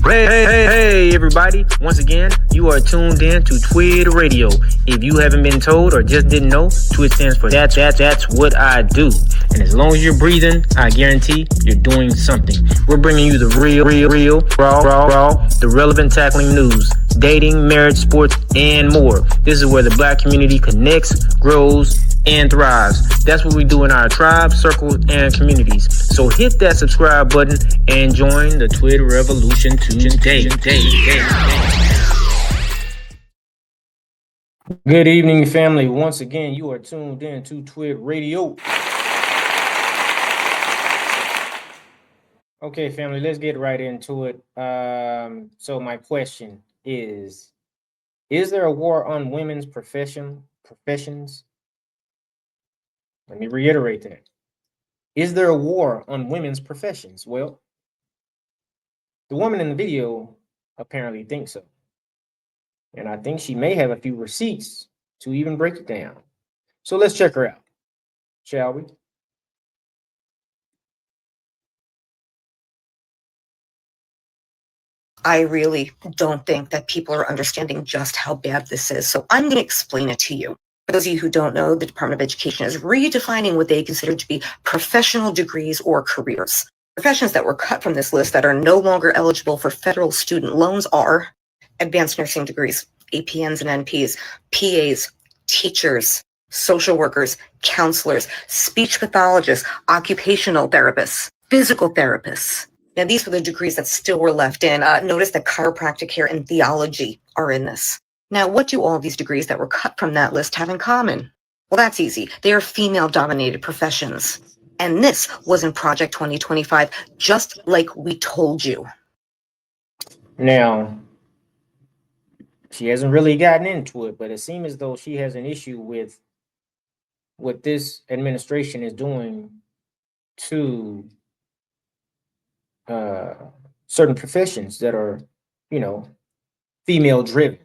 Hey, everybody. Once again, you are tuned in to Twid Radio. If you haven't been told or just didn't know, Twid stands for that's what I do. And as long as you're breathing, I guarantee you're doing something. We're bringing you the real, raw, the relevant tackling news, dating, marriage, sports, and more. This is where the black community connects, grows, and thrives. That's what we do in our tribe, circles, and communities. So hit that subscribe button and join the Twitter revolution today. Good evening, family. Once again, you are tuned in to Twid Radio. Okay, family, let's get right into it. So my question is there a war on women's professions? Let me reiterate that. Is there a war on women's professions? Well, the woman in the video apparently thinks so. And I think she may have a few receipts to even break it down. So let's check her out, shall we? I really don't think that people are understanding just how bad this is. So I'm going to explain it to you. For those of you who don't know, the Department of Education is redefining what they consider to be professional degrees or careers. Professions that were cut from this list that are no longer eligible for federal student loans are advanced nursing degrees, APNs and NPs, PAs, teachers, social workers, counselors, speech pathologists, occupational therapists, physical therapists. Now, these were the degrees that still were left in. Notice that chiropractic care and theology are in this. Now, what do all of these degrees that were cut from that list have in common? Well, that's easy. They are female-dominated professions. And this was in Project 2025, just like we told you. Now, she hasn't really gotten into it, but it seems as though she has an issue with what this administration is doing to certain professions that are, female driven.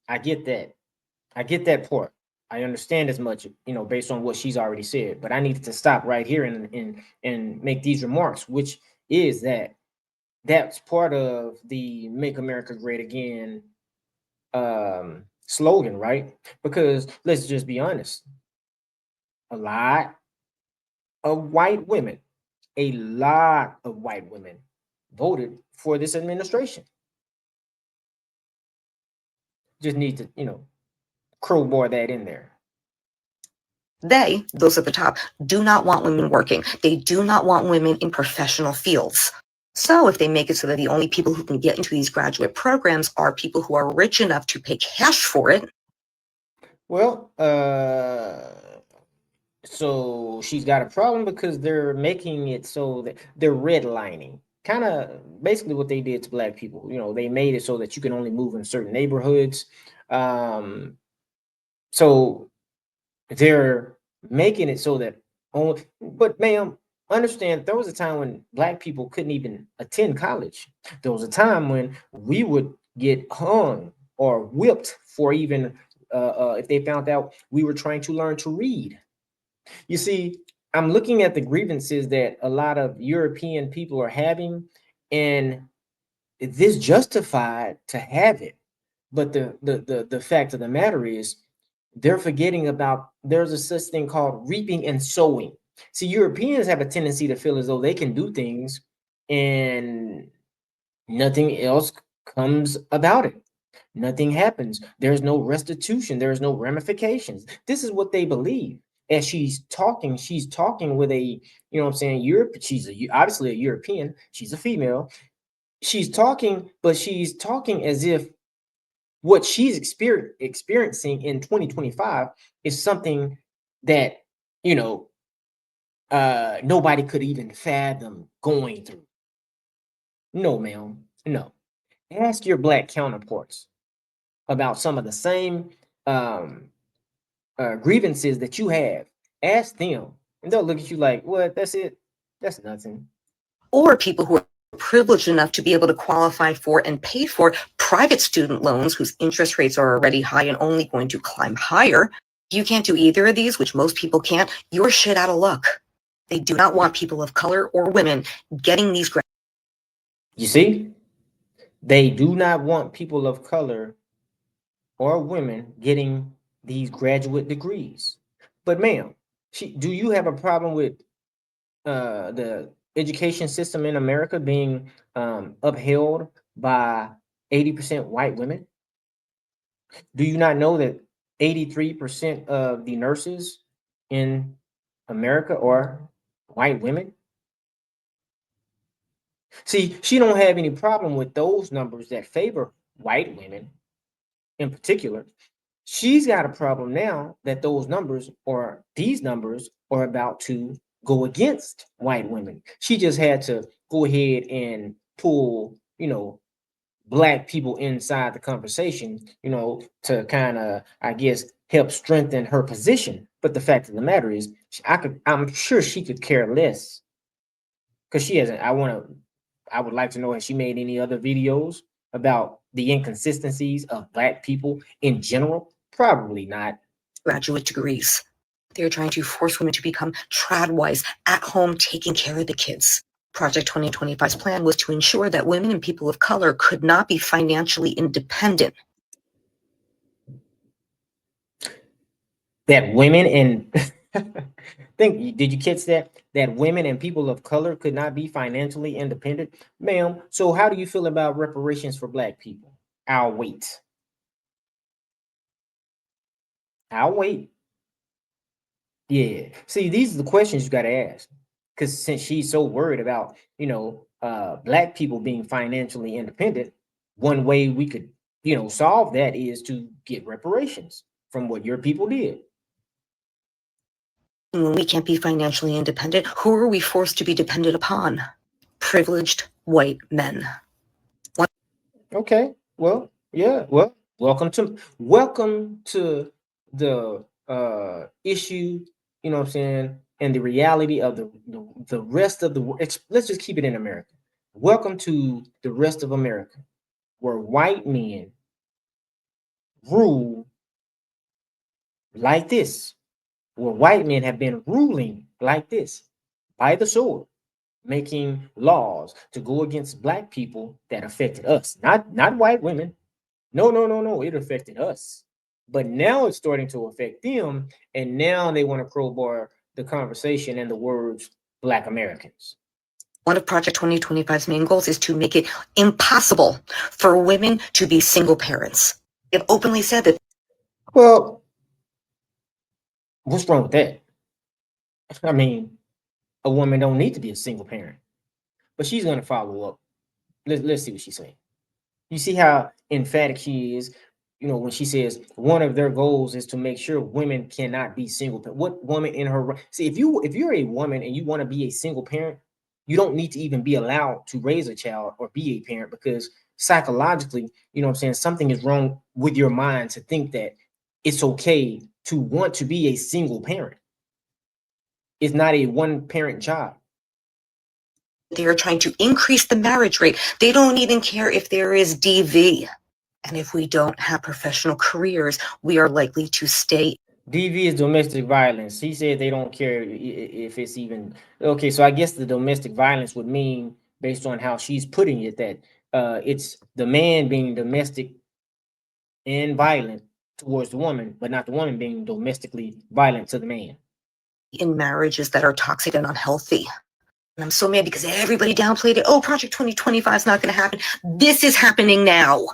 I get that. I get that part. I understand as much, based on what she's already said, but I needed to stop right here and make these remarks, which is that's part of the Make America Great Again slogan, right? Because let's just be honest, a lot of white women voted for this administration. Just need to, crowbar that in there. They, those at the top, do not want women working. They do not want women in professional fields. So if they make it so that the only people who can get into these graduate programs are people who are rich enough to pay cash for it. Well, so she's got a problem because they're making it so that they're redlining. Kind of basically what they did to black people. They made it so that you can only move in certain neighborhoods. So they're making it so that only, but ma'am, understand there was a time when black people couldn't even attend college. There was a time when we would get hung or whipped for even if they found out we were trying to learn to read. You see, I'm looking at the grievances that a lot of European people are having, and this justified to have it. But the fact of the matter is, they're forgetting about there's a such thing called reaping and sowing. See, Europeans have a tendency to feel as though they can do things and nothing else comes about it. Nothing happens. There's no restitution. There's no ramifications. This is what they believe. As she's talking with a, Europe. She's obviously a European. She's a female. She's talking, but she's talking as if what she's experiencing in 2025 is something that, nobody could even fathom going through. No, ma'am. No. Ask your black counterparts about some of the same grievances that you have. Ask them, and they'll look at you like, what? That's it? That's nothing. Or people who are privileged enough to be able to qualify for and pay for private student loans whose interest rates are already high and only going to climb higher. You can't do either of these, which most people can't. You're shit out of luck. They do not want people of color or women getting these grants. You see, they do not want people of color or women getting these graduate degrees. But ma'am, do you have a problem with the education system in America being upheld by 80% white women? Do you not know that 83% of the nurses in America are white women? See, she don't have any problem with those numbers that favor white women in particular. She's got a problem now that these numbers are about to go against white women. She just had to go ahead and pull, black people inside the conversation, to kind of, I guess, help strengthen her position. But the fact of the matter is, I'm sure she could care less because she hasn't. I would like to know, has she made any other videos about the inconsistencies of black people in general? Probably not. Graduate degrees. They're trying to force women to become tradwives at home taking care of the kids. Project 2025's plan was to ensure that women and people of color could not be financially independent. That women and did you catch that? That women and people of color could not be financially independent? Ma'am, so how do you feel about reparations for black people? I'll wait. I'll wait. Yeah. See, these are the questions you got to ask. Because since she's so worried about, black people being financially independent, one way we could, solve that is to get reparations from what your people did. When we can't be financially independent, who are we forced to be dependent upon? Privileged white men. Okay. Well, yeah. Well, welcome to the issue, what I'm saying, and the reality of the rest of the world. Let's just keep it in America. Welcome to the rest of America, where white men rule like this, where white men have been ruling like this by the sword, making laws to go against black people that affected us, not white women. No, no, no, no. It affected us. But now it's starting to affect them. And now they want to crowbar the conversation and the words Black Americans. One of Project 2025's main goals is to make it impossible for women to be single parents. They've openly said that. Well, what's wrong with that? I mean, a woman don't need to be a single parent. But she's going to follow up. Let's see what she's saying. You see how emphatic she is, when she says one of their goals is to make sure women cannot be single. What woman in her see, if you're a woman and you want to be a single parent, you don't need to even be allowed to raise a child or be a parent, because psychologically, what I'm saying, something is wrong with your mind to think that it's okay to want to be a single parent. It's not a one parent job. They are trying to increase the marriage rate. They don't even care if there is DV. And if we don't have professional careers, we are likely to stay. DV is domestic violence. He said they don't care if it's even okay. So I guess the domestic violence would mean, based on how she's putting it, that it's the man being domestic and violent towards the woman, but not the woman being domestically violent to the man. In marriages that are toxic and unhealthy. And I'm so mad because everybody downplayed it. Oh, Project 2025 is not going to happen. This is happening now.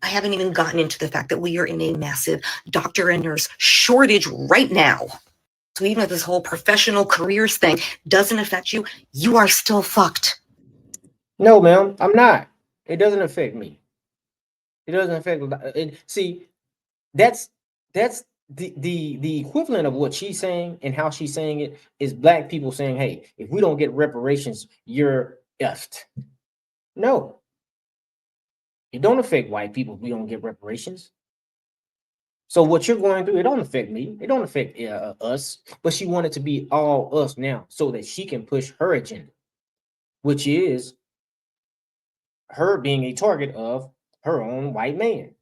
I haven't even gotten into the fact that we are in a massive doctor and nurse shortage right now. So even if this whole professional careers thing doesn't affect you, you are still fucked. No, ma'am, I'm not. It doesn't affect me. It doesn't affect it. See, that's the equivalent of what she's saying and how she's saying it is black people saying, hey, if we don't get reparations, you're effed. No, it don't affect white people if we don't get reparations. So what you're going through, it don't affect me. It don't affect us. But she wanted to be all us now so that she can push her agenda, which is her being a target of her own white man.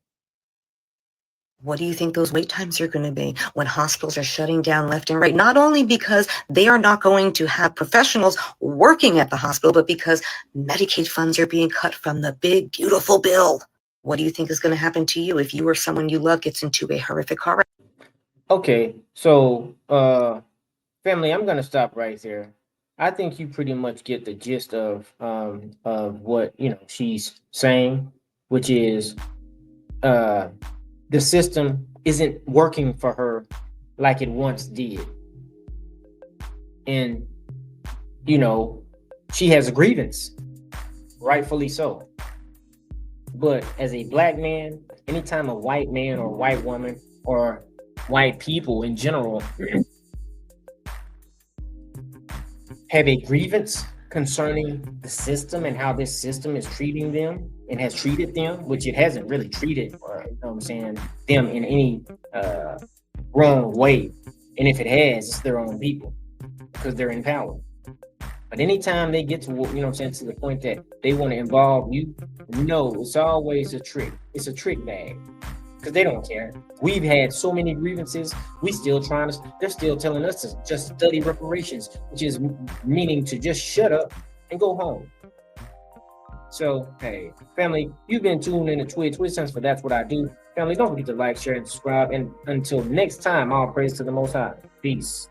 What do you think those wait times are going to be when hospitals are shutting down left and right? Not only because they are not going to have professionals working at the hospital, but because Medicaid funds are being cut from the big, beautiful bill. What do you think is going to happen to you if you or someone you love gets into a horrific car wreck? Okay, so family, I'm gonna stop right there. I think you pretty much get the gist of what she's saying, which is uh the system isn't working for her like it once did. And you know, she has a grievance, rightfully so. But as a black man, anytime a white man or white woman or white people in general have a grievance concerning the system and how this system is treating them and has treated them, which it hasn't really treated, what I'm saying, them in any uh, wrong way. And if it has, it's their own people because they're in power. But anytime they get to, what I'm saying, to the point that they want to involve you, no, it's always a trick. It's a trick bag because they don't care. We've had so many grievances. We still trying to. They're still telling us to just study reparations, which is meaning to just shut up and go home. So, hey, family, you've been tuned in to Twid10 for That's What I Do. Family, don't forget to like, share, and subscribe. And until next time, all praise to the Most High. Peace.